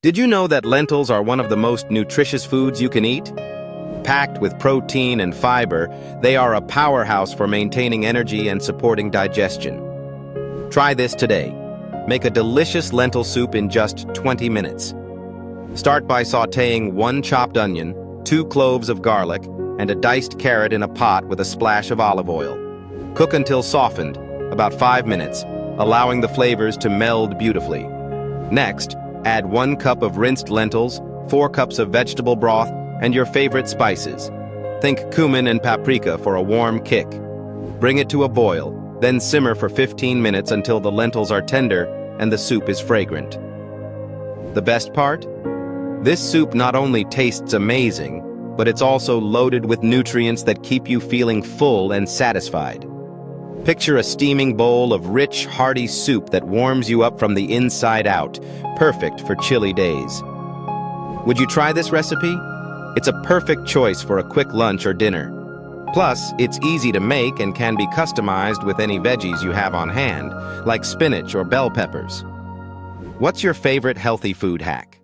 Did you know that lentils are one of the most nutritious foods you can eat? Packed with protein and fiber, they are a powerhouse for maintaining energy and supporting digestion. Try this today. Make a delicious lentil soup in just 20 minutes. Start by sautéing 1 chopped onion, 2 cloves of garlic, and a diced carrot in a pot with a splash of olive oil. Cook until softened, about 5 minutes, allowing the flavors to meld beautifully. Next, add 1 cup of rinsed lentils, 4 cups of vegetable broth, and your favorite spices. Think cumin and paprika for a warm kick. Bring it to a boil, then simmer for 15 minutes until the lentils are tender and the soup is fragrant. The best part? This soup not only tastes amazing, but it's also loaded with nutrients that keep you feeling full and satisfied. Picture a steaming bowl of rich, hearty soup that warms you up from the inside out, perfect for chilly days. Would you try this recipe? It's a perfect choice for a quick lunch or dinner. Plus, it's easy to make and can be customized with any veggies you have on hand, like spinach or bell peppers. What's your favorite healthy food hack?